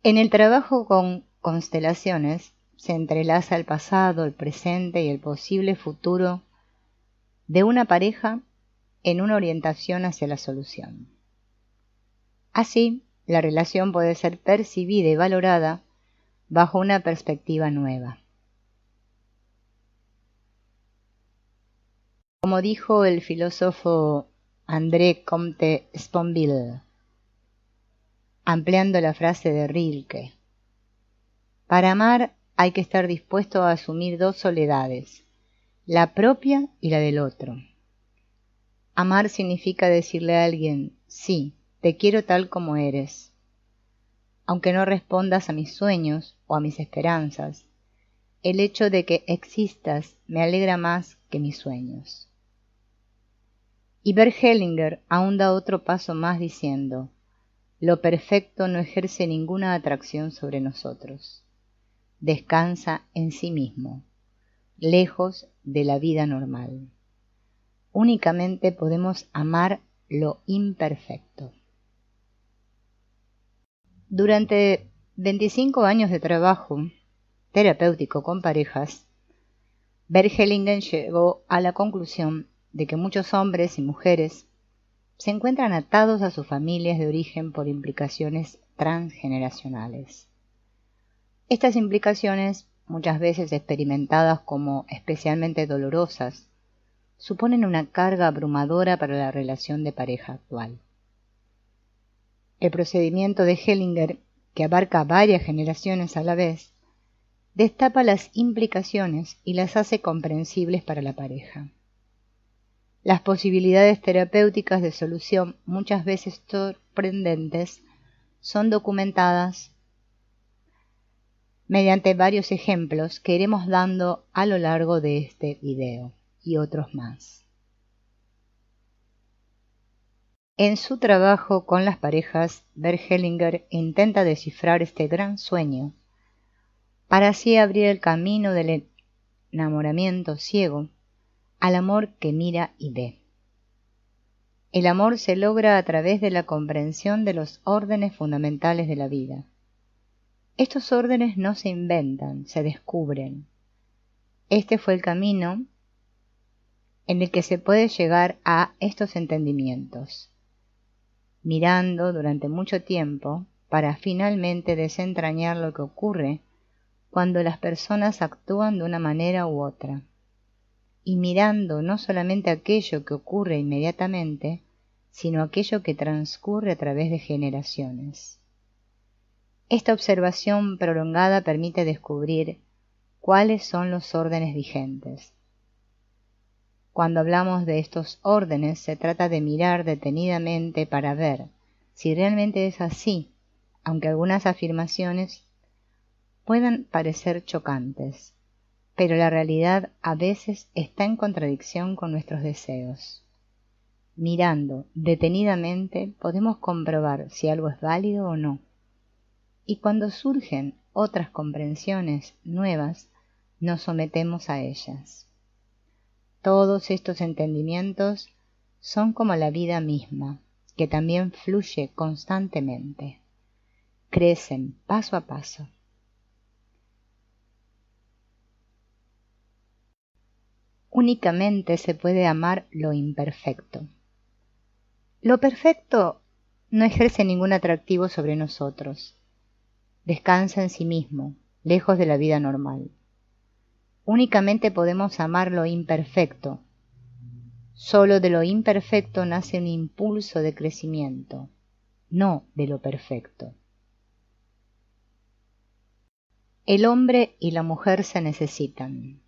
En el trabajo con constelaciones se entrelaza el pasado, el presente y el posible futuro de una pareja en una orientación hacia la solución. Así, la relación puede ser percibida y valorada bajo una perspectiva nueva. Como dijo el filósofo André Comte Sponville, ampliando la frase de Rilke, para amar hay que estar dispuesto a asumir dos soledades, la propia y la del otro. Amar significa decirle a alguien, sí, te quiero tal como eres, aunque no respondas a mis sueños o a mis esperanzas. El hecho de que existas me alegra más que mis sueños. Y Bert Hellinger aún da otro paso más diciendo, lo perfecto no ejerce ninguna atracción sobre nosotros. Descansa en sí mismo, lejos de la vida normal. Únicamente podemos amar lo imperfecto. Durante 25 años de trabajo terapéutico con parejas, Bert Hellinger llegó a la conclusión de que muchos hombres y mujeres se encuentran atados a sus familias de origen por implicaciones transgeneracionales. Estas implicaciones, muchas veces experimentadas como especialmente dolorosas, suponen una carga abrumadora para la relación de pareja actual. El procedimiento de Hellinger, que abarca varias generaciones a la vez, destapa las implicaciones y las hace comprensibles para la pareja. Las posibilidades terapéuticas de solución, muchas veces sorprendentes, son documentadas mediante varios ejemplos que iremos dando a lo largo de este video y otros más. En su trabajo con las parejas, Bert Hellinger intenta descifrar este gran sueño para así abrir el camino del enamoramiento ciego al amor que mira y ve. El amor se logra a través de la comprensión de los órdenes fundamentales de la vida. Estos órdenes no se inventan, se descubren. Este fue el camino en el que se puede llegar a estos entendimientos, mirando durante mucho tiempo para finalmente desentrañar lo que ocurre cuando las personas actúan de una manera u otra, y mirando no solamente aquello que ocurre inmediatamente, sino aquello que transcurre a través de generaciones. Esta observación prolongada permite descubrir cuáles son los órdenes vigentes. Cuando hablamos de estos órdenes, se trata de mirar detenidamente para ver si realmente es así, aunque algunas afirmaciones puedan parecer chocantes, pero la realidad a veces está en contradicción con nuestros deseos. Mirando detenidamente podemos comprobar si algo es válido o no. Y cuando surgen otras comprensiones nuevas, nos sometemos a ellas. Todos estos entendimientos son como la vida misma, que también fluye constantemente. Crecen paso a paso. Únicamente se puede amar lo imperfecto. Lo perfecto no ejerce ningún atractivo sobre nosotros. Descansa en sí mismo, lejos de la vida normal. Únicamente podemos amar lo imperfecto. Solo de lo imperfecto nace un impulso de crecimiento, no de lo perfecto. El hombre y la mujer se necesitan.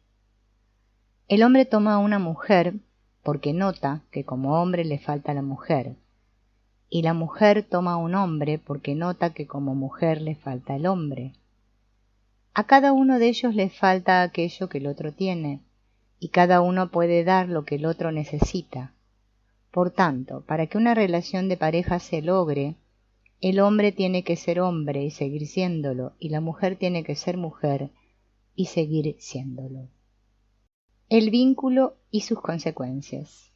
El hombre toma a una mujer porque nota que como hombre le falta a la mujer, y la mujer toma a un hombre porque nota que como mujer le falta el hombre. A cada uno de ellos le falta aquello que el otro tiene, y cada uno puede dar lo que el otro necesita. Por tanto, para que una relación de pareja se logre, el hombre tiene que ser hombre y seguir siéndolo, y la mujer tiene que ser mujer y seguir siéndolo. El vínculo y sus consecuencias.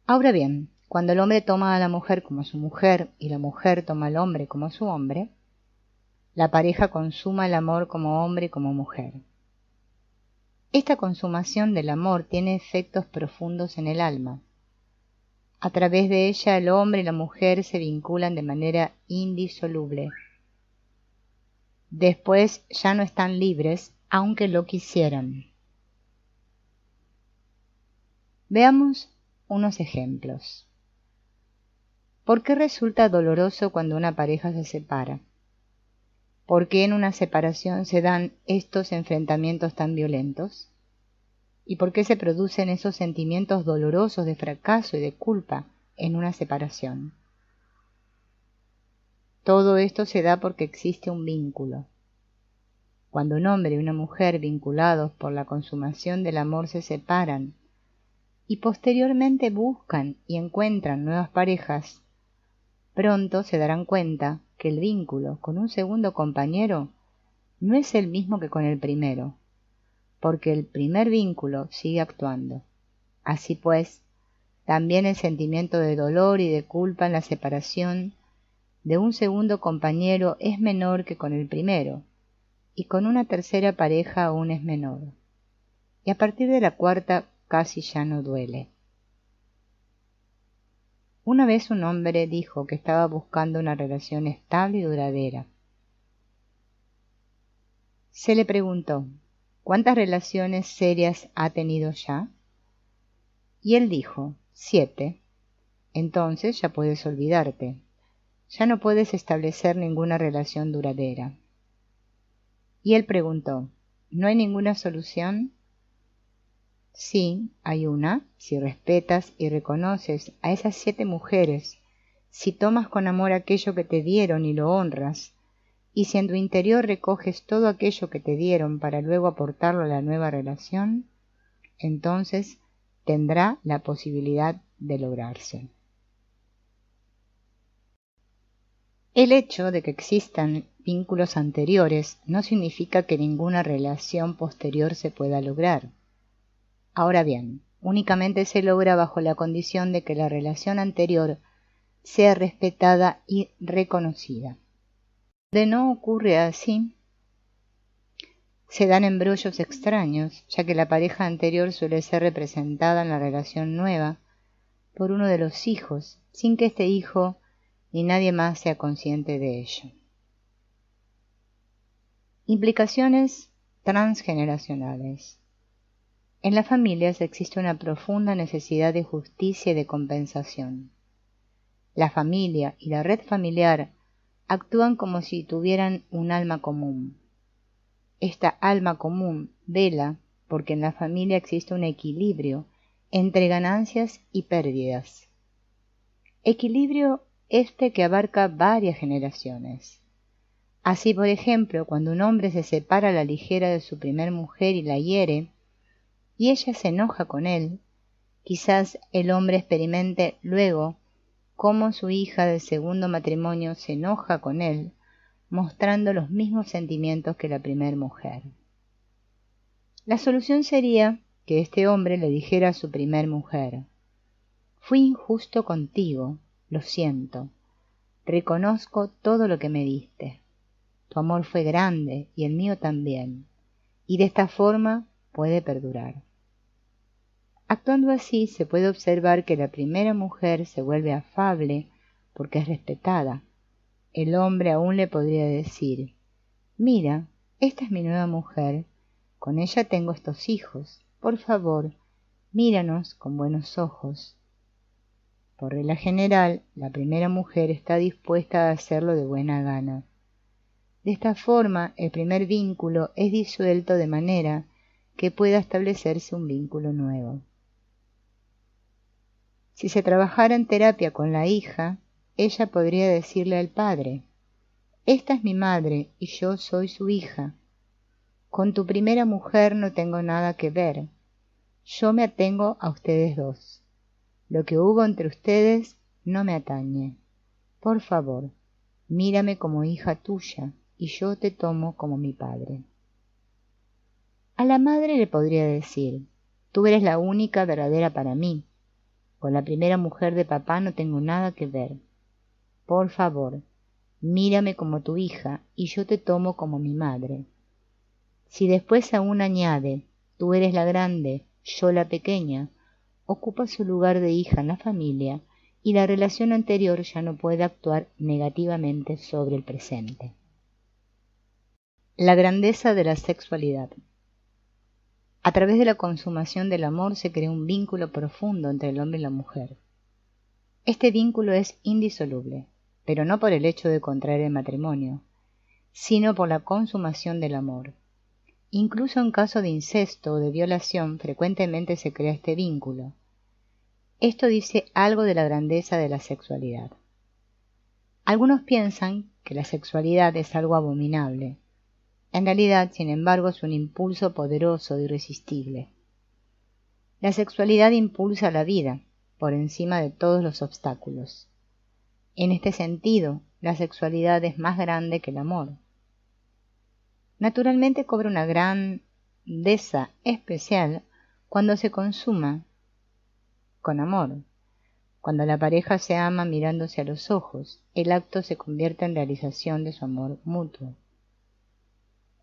Ahora bien, cuando el hombre toma a la mujer como su mujer y la mujer toma al hombre como su hombre, la pareja consuma el amor como hombre y como mujer. Esta consumación del amor tiene efectos profundos en el alma. A través de ella el hombre y la mujer se vinculan de manera indisoluble. Después ya no están libres, aunque lo quisieran. Veamos unos ejemplos. ¿Por qué resulta doloroso cuando una pareja se separa? ¿Por qué en una separación se dan estos enfrentamientos tan violentos? ¿Y por qué se producen esos sentimientos dolorosos de fracaso y de culpa en una separación? Todo esto se da porque existe un vínculo. Cuando un hombre y una mujer vinculados por la consumación del amor se separan y posteriormente buscan y encuentran nuevas parejas, pronto se darán cuenta que el vínculo con un segundo compañero no es el mismo que con el primero, porque el primer vínculo sigue actuando. Así pues, también el sentimiento de dolor y de culpa en la separación de un segundo compañero es menor que con el primero, y con una tercera pareja aún es menor. Y a partir de la cuarta casi ya no duele. Una vez un hombre dijo que estaba buscando una relación estable y duradera. Se le preguntó, ¿cuántas relaciones serias ha tenido ya? Y él dijo, 7. Entonces ya puedes olvidarte. Ya no puedes establecer ninguna relación duradera. Y él preguntó, ¿no hay ninguna solución? Sí, hay una, si respetas y reconoces a esas 7 mujeres, si tomas con amor aquello que te dieron y lo honras, y si en tu interior recoges todo aquello que te dieron para luego aportarlo a la nueva relación, entonces tendrá la posibilidad de lograrse. El hecho de que existan vínculos anteriores no significa que ninguna relación posterior se pueda lograr. Ahora bien, únicamente se logra bajo la condición de que la relación anterior sea respetada y reconocida. De no ocurre así, se dan embrollos extraños, ya que la pareja anterior suele ser representada en la relación nueva por uno de los hijos, sin que este hijo ni nadie más sea consciente de ello. Implicaciones transgeneracionales. En las familias existe una profunda necesidad de justicia y de compensación. La familia y la red familiar actúan como si tuvieran un alma común. Esta alma común vela porque en la familia existe un equilibrio entre ganancias y pérdidas. Equilibrio este que abarca varias generaciones. Así, por ejemplo, cuando un hombre se separa a la ligera de su primer mujer y la hiere, y ella se enoja con él, quizás el hombre experimente luego cómo su hija del segundo matrimonio se enoja con él, mostrando los mismos sentimientos que la primer mujer. La solución sería que este hombre le dijera a su primer mujer, «Fui injusto contigo, lo siento, reconozco todo lo que me diste. Tu amor fue grande y el mío también, y de esta forma puede perdurar». Actuando así se puede observar que la primera mujer se vuelve afable porque es respetada. El hombre aún le podría decir, «Mira, esta es mi nueva mujer, con ella tengo estos hijos, por favor, míranos con buenos ojos». Por regla general, la primera mujer está dispuesta a hacerlo de buena gana. De esta forma, el primer vínculo es disuelto de manera que pueda establecerse un vínculo nuevo. Si se trabajara en terapia con la hija, ella podría decirle al padre, «Esta es mi madre y yo soy su hija. Con tu primera mujer no tengo nada que ver. Yo me atengo a ustedes dos. Lo que hubo entre ustedes no me atañe. Por favor, mírame como hija tuya y yo te tomo como mi padre». A la madre le podría decir, «Tú eres la única verdadera para mí. Con la primera mujer de papá no tengo nada que ver. Por favor, mírame como tu hija y yo te tomo como mi madre. Si después aún añade, tú eres la grande, yo la pequeña, ocupa su lugar de hija en la familia y la relación anterior ya no puede actuar negativamente sobre el presente. La grandeza de la sexualidad. A través de la consumación del amor se crea un vínculo profundo entre el hombre y la mujer. Este vínculo es indisoluble, pero no por el hecho de contraer el matrimonio, sino por la consumación del amor. Incluso en caso de incesto o de violación frecuentemente se crea este vínculo. Esto dice algo de la grandeza de la sexualidad. Algunos piensan que la sexualidad es algo abominable. En realidad, sin embargo, es un impulso poderoso e irresistible. La sexualidad impulsa la vida, por encima de todos los obstáculos. En este sentido, la sexualidad es más grande que el amor. Naturalmente cobra una grandeza especial cuando se consuma con amor. Cuando la pareja se ama mirándose a los ojos, el acto se convierte en realización de su amor mutuo.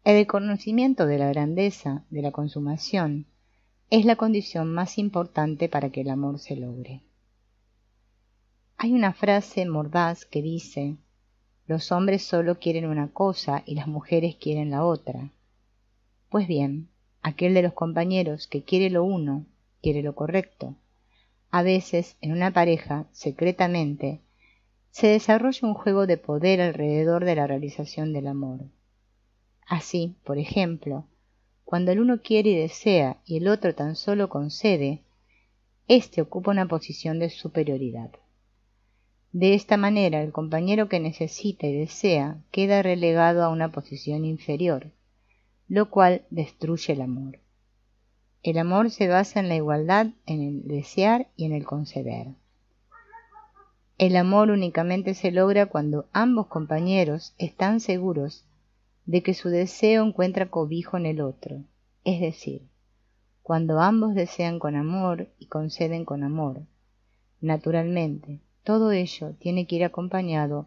El reconocimiento de la grandeza de la consumación es la condición más importante para que el amor se logre. Hay una frase mordaz que dice: los hombres solo quieren una cosa y las mujeres quieren la otra. Pues bien, aquel de los compañeros que quiere lo uno, quiere lo correcto. A veces, en una pareja, secretamente, se desarrolla un juego de poder alrededor de la realización del amor. Así, por ejemplo, cuando el uno quiere y desea y el otro tan solo concede, éste ocupa una posición de superioridad. De esta manera, el compañero que necesita y desea queda relegado a una posición inferior, lo cual destruye el amor. El amor se basa en la igualdad, en el desear y en el conceder. El amor únicamente se logra cuando ambos compañeros están seguros de que su deseo encuentra cobijo en el otro, es decir, cuando ambos desean con amor y conceden con amor. Naturalmente, todo ello tiene que ir acompañado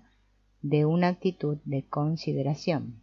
de una actitud de consideración.